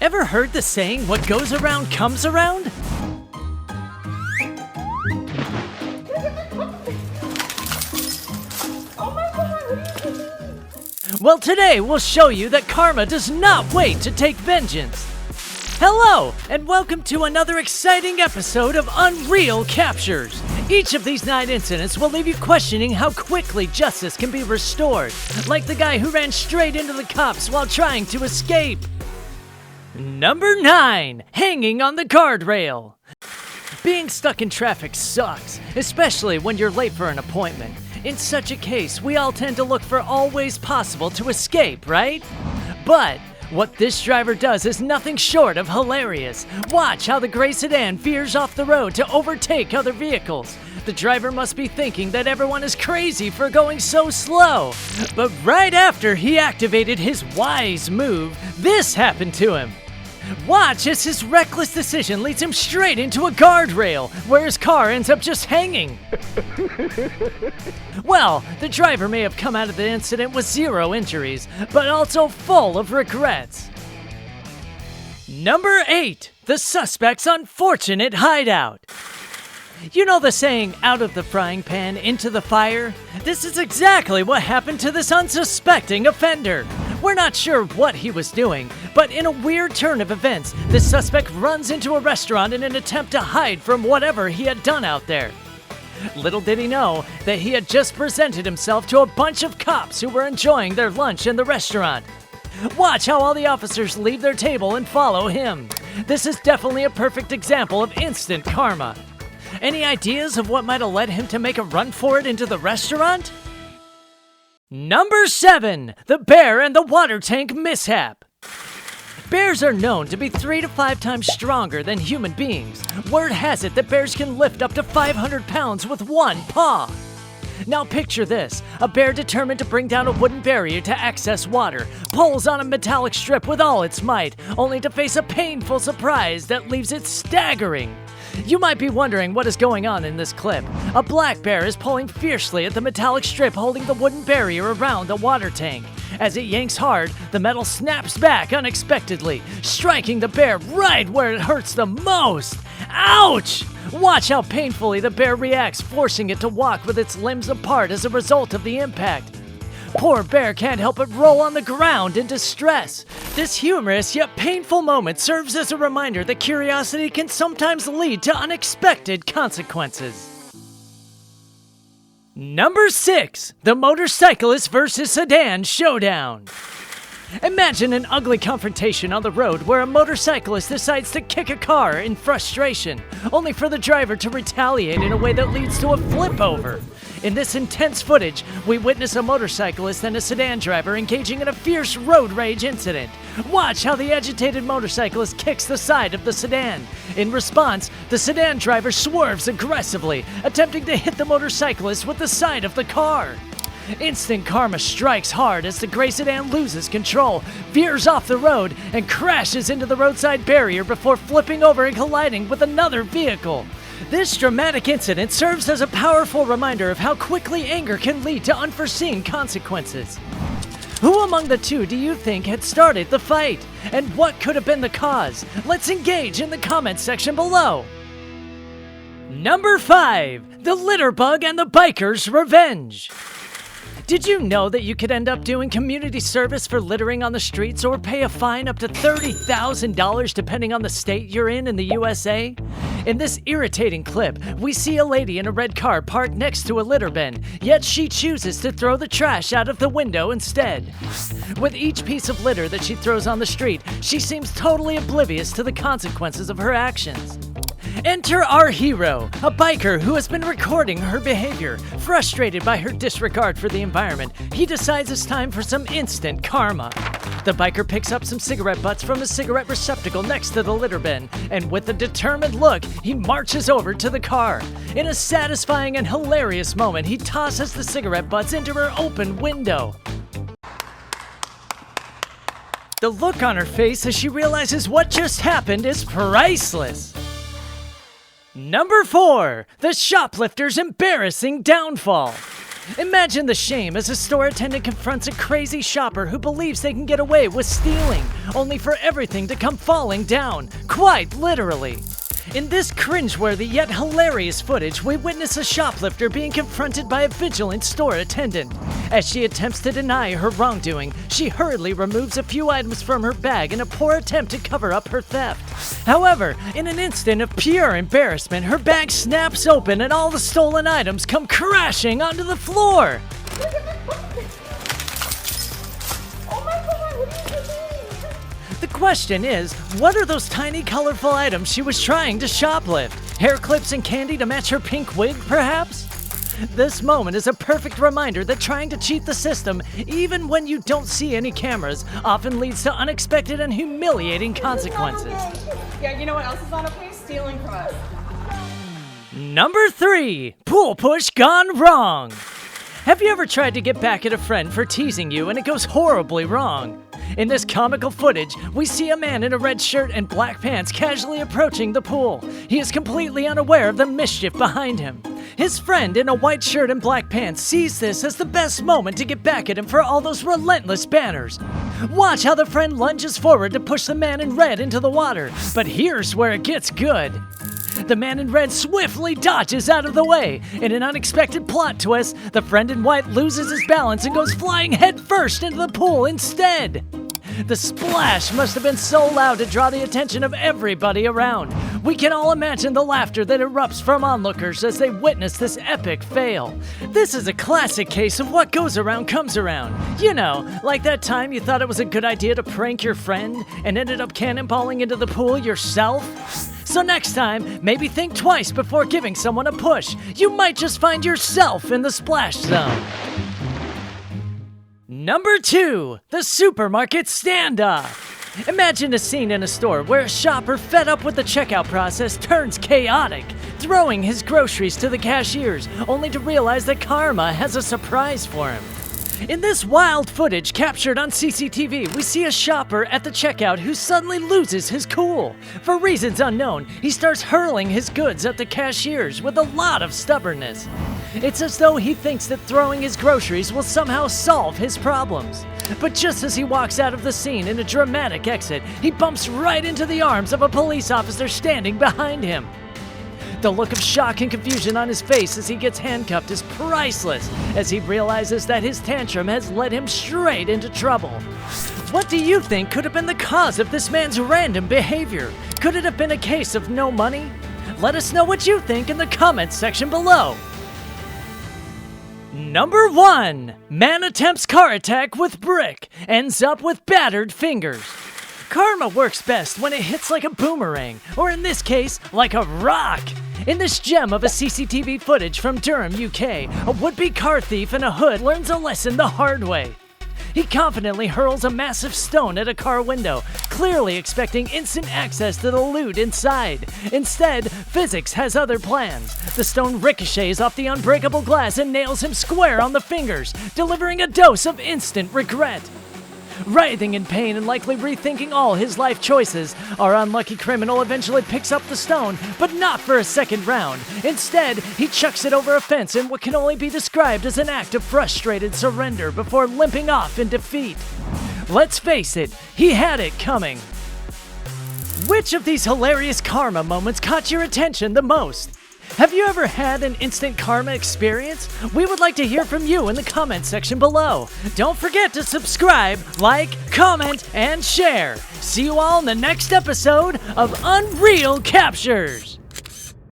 Ever heard the saying, what goes around comes around? Well, today we'll show you that karma does not wait to take vengeance. Hello, and welcome to another exciting episode of Unreal Captures. Each of these 9 incidents will leave you questioning how quickly justice can be restored, like the guy who ran straight into the cops while trying to escape. Number 9, hanging on the guardrail. Being stuck in traffic sucks, especially when you're late for an appointment. In such a case, we all tend to look for all ways possible to escape, right? But what this driver does is nothing short of hilarious. Watch how the gray sedan veers off the road to overtake other vehicles. The driver must be thinking that everyone is crazy for going so slow. But right after he activated his wise move, this happened to him. Watch as his reckless decision leads him straight into a guardrail, where his car ends up just hanging. Well, the driver may have come out of the incident with 0 injuries, but also full of regrets. Number 8, the suspect's unfortunate hideout. You know the saying, out of the frying pan, into the fire? This is exactly what happened to this unsuspecting offender. We're not sure what he was doing, but in a weird turn of events, the suspect runs into a restaurant in an attempt to hide from whatever he had done out there. Little did he know that he had just presented himself to a bunch of cops who were enjoying their lunch in the restaurant. Watch how all the officers leave their table and follow him. This is definitely a perfect example of instant karma. Any ideas of what might have led him to make a run for it into the restaurant? Number 7, the bear and the water tank mishap. Bears are known to be 3 to 5 times stronger than human beings. Word has it that bears can lift up to 500 pounds with one paw. Now picture this, a bear determined to bring down a wooden barrier to access water, pulls on a metallic strip with all its might, only to face a painful surprise that leaves it staggering. You might be wondering what is going on in this clip. A black bear is pulling fiercely at the metallic strip holding the wooden barrier around the water tank. As it yanks hard, the metal snaps back unexpectedly, striking the bear right where it hurts the most. Ouch! Watch how painfully the bear reacts, forcing it to walk with its limbs apart as a result of the impact. Poor bear can't help but roll on the ground in distress. This humorous yet painful moment serves as a reminder that curiosity can sometimes lead to unexpected consequences. Number 6, the motorcyclist versus sedan showdown. Imagine an ugly confrontation on the road where a motorcyclist decides to kick a car in frustration, only for the driver to retaliate in a way that leads to a flip over. In this intense footage, we witness a motorcyclist and a sedan driver engaging in a fierce road rage incident. Watch how the agitated motorcyclist kicks the side of the sedan. In response, the sedan driver swerves aggressively, attempting to hit the motorcyclist with the side of the car. Instant karma strikes hard as the gray sedan loses control, veers off the road, and crashes into the roadside barrier before flipping over and colliding with another vehicle. This dramatic incident serves as a powerful reminder of how quickly anger can lead to unforeseen consequences. Who among the two do you think had started the fight? And what could have been the cause? Let's engage in the comments section below. Number 5, the Litterbug and the biker's revenge. Did you know that you could end up doing community service for littering on the streets or pay a fine up to $30,000 depending on the state you're in the USA? In this irritating clip, we see a lady in a red car parked next to a litter bin, yet she chooses to throw the trash out of the window instead. With each piece of litter that she throws on the street, she seems totally oblivious to the consequences of her actions. Enter our hero, a biker who has been recording her behavior. Frustrated by her disregard for the environment, he decides it's time for some instant karma. The biker picks up some cigarette butts from a cigarette receptacle next to the litter bin, and with a determined look, he marches over to the car. In a satisfying and hilarious moment, he tosses the cigarette butts into her open window. The look on her face as she realizes what just happened is priceless. Number 4, the shoplifter's embarrassing downfall. Imagine the shame as a store attendant confronts a crazy shopper who believes they can get away with stealing, only for everything to come falling down, quite literally. In this cringeworthy yet hilarious footage, we witness a shoplifter being confronted by a vigilant store attendant. As she attempts to deny her wrongdoing, she hurriedly removes a few items from her bag in a poor attempt to cover up her theft. However, in an instant of pure embarrassment, her bag snaps open and all the stolen items come crashing onto the floor. Look at my bucket! Oh my god, what are you doing? The question is, what are those tiny colorful items she was trying to shoplift? Hair clips and candy to match her pink wig, perhaps? This moment is a perfect reminder that trying to cheat the system, even when you don't see any cameras, often leads to unexpected and humiliating consequences. Yeah, you know what else is not okay? Stealing from us. Number 3, pool push gone wrong. Have you ever tried to get back at a friend for teasing you and it goes horribly wrong? In this comical footage, we see a man in a red shirt and black pants casually approaching the pool. He is completely unaware of the mischief behind him. His friend in a white shirt and black pants sees this as the best moment to get back at him for all those relentless banners. Watch how the friend lunges forward to push the man in red into the water, but here's where it gets good. The man in red swiftly dodges out of the way. In an unexpected plot twist, the friend in white loses his balance and goes flying headfirst into the pool instead. The splash must have been so loud to draw the attention of everybody around. We can all imagine the laughter that erupts from onlookers as they witness this epic fail. This is a classic case of what goes around comes around. You know, like that time you thought it was a good idea to prank your friend and ended up cannonballing into the pool yourself? So next time, maybe think twice before giving someone a push. You might just find yourself in the splash zone. Number 2, the supermarket standoff. Imagine a scene in a store where a shopper fed up with the checkout process turns chaotic, throwing his groceries to the cashiers, only to realize that karma has a surprise for him. In this wild footage captured on CCTV, we see a shopper at the checkout who suddenly loses his cool. For reasons unknown, he starts hurling his goods at the cashiers with a lot of stubbornness. It's as though he thinks that throwing his groceries will somehow solve his problems. But just as he walks out of the scene in a dramatic exit, he bumps right into the arms of a police officer standing behind him. The look of shock and confusion on his face as he gets handcuffed is priceless, as he realizes that his tantrum has led him straight into trouble. What do you think could have been the cause of this man's random behavior? Could it have been a case of no money? Let us know what you think in the comments section below. Number 1, man attempts car attack with brick, ends up with battered fingers. Karma works best when it hits like a boomerang, or in this case, like a rock. In this gem of a CCTV footage from Durham, UK, a would-be car thief in a hood learns a lesson the hard way. He confidently hurls a massive stone at a car window, clearly expecting instant access to the loot inside. Instead, physics has other plans. The stone ricochets off the unbreakable glass and nails him square on the fingers, delivering a dose of instant regret. Writhing in pain and likely rethinking all his life choices, our unlucky criminal eventually picks up the stone, but not for a second round. Instead, he chucks it over a fence in what can only be described as an act of frustrated surrender before limping off in defeat. Let's face it, he had it coming. Which of these hilarious karma moments caught your attention the most? Have you ever had an instant karma experience? We would like to hear from you in the comments section below. Don't forget to subscribe, like, comment, and share. See you all in the next episode of Unreal Captures!